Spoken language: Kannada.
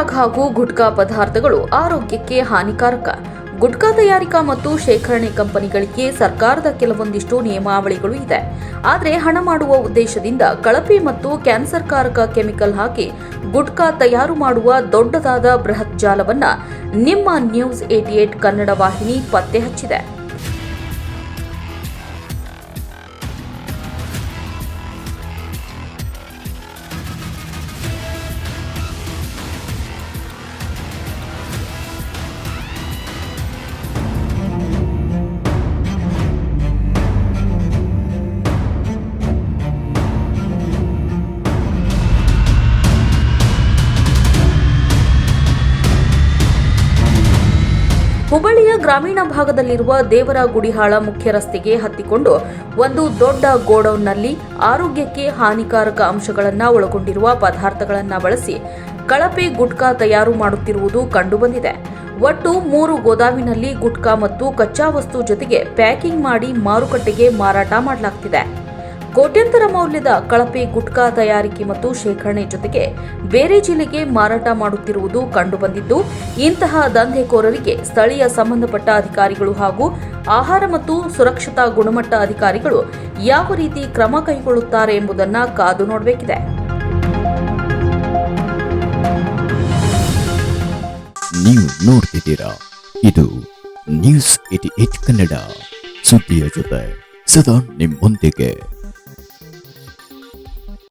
ಪರಾಗ್ ಹಾಗೂ ಗುಟ್ಕಾ ಪದಾರ್ಥಗಳು ಆರೋಗ್ಯಕ್ಕೆ ಹಾನಿಕಾರಕ. ಗುಟ್ಕಾ ತಯಾರಿಕಾ ಮತ್ತು ಶೇಖರಣೆ ಕಂಪನಿಗಳಿಗೆ ಸರ್ಕಾರದ ಕೆಲವೊಂದಿಷ್ಟು ನಿಯಮಾವಳಿಗಳು ಇದೆ. ಆದರೆ ಹಣ ಮಾಡುವ ಉದ್ದೇಶದಿಂದ ಕಳಪೆ ಮತ್ತು ಕ್ಯಾನ್ಸರ್ಕಾರಕ ಕೆಮಿಕಲ್ ಹಾಕಿ ಗುಟ್ಕಾ ತಯಾರು ಮಾಡುವ ದೊಡ್ಡದಾದ ಬೃಹತ್ ಜಾಲವನ್ನ ನಿಮ್ಮ ನ್ಯೂಸ್ 88 ಕನ್ನಡ ವಾಹಿನಿ ಪತ್ತೆ ಹಚ್ಚಿದೆ. ಹುಬ್ಬಳ್ಳಿಯ ಗ್ರಾಮೀಣ ಭಾಗದಲ್ಲಿರುವ ದೇವರ ಗುಡಿಹಾಳ ಮುಖ್ಯ ರಸ್ತೆಗೆ ಹತ್ತಿಕೊಂಡು ಒಂದು ದೊಡ್ಡ ಗೋಡೌನ್ನಲ್ಲಿ ಆರೋಗ್ಯಕ್ಕೆ ಹಾನಿಕಾರಕ ಅಂಶಗಳನ್ನು ಒಳಗೊಂಡಿರುವ ಪದಾರ್ಥಗಳನ್ನು ಬಳಸಿ ಕಳಪೆ ಗುಟ್ಕಾ ತಯಾರು ಮಾಡುತ್ತಿರುವುದು ಕಂಡುಬಂದಿದೆ. ಒಟ್ಟು 3 ಗೋದಾಮಿನಲ್ಲಿ ಗುಟ್ಕಾ ಮತ್ತು ಕಚ್ಚಾ ವಸ್ತು ಜೊತೆಗೆ ಪ್ಯಾಕಿಂಗ್ ಮಾಡಿ ಮಾರುಕಟ್ಟೆಗೆ ಮಾರಾಟ ಮಾಡಲಾಗುತ್ತಿದೆ. ಕೋಟ್ಯಂತರ ಮೌಲ್ಯದ ಕಳಪೆ ಗುಟ್ಕಾ ತಯಾರಿಕೆ ಮತ್ತು ಶೇಖರಣೆ ಜೊತೆಗೆ ಬೇರೆ ಜಿಲ್ಲೆಗೆ ಮಾರಾಟ ಮಾಡುತ್ತಿರುವುದು ಕಂಡುಬಂದಿದ್ದು, ಇಂತಹ ದಂಧೆಕೋರರಿಗೆ ಸ್ಥಳೀಯ ಸಂಬಂಧಪಟ್ಟ ಅಧಿಕಾರಿಗಳು ಹಾಗೂ ಆಹಾರ ಮತ್ತು ಸುರಕ್ಷತಾ ಗುಣಮಟ್ಟ ಅಧಿಕಾರಿಗಳು ಯಾವ ರೀತಿ ಕ್ರಮ ಕೈಗೊಳ್ಳುತ್ತಾರೆ ಎಂಬುದನ್ನು ಕಾದು ನೋಡಬೇಕಿದೆ. ನೀವು ನೋಡ್ತಿದ್ದೀರಾ, ಇದು ನ್ಯೂಸ್ 88 ಕನ್ನಡ, ಸುದ್ದಿಯ ಜೊತೆ ಸದಾ ನಿಮ್ಮೊಂದಿಗೆ.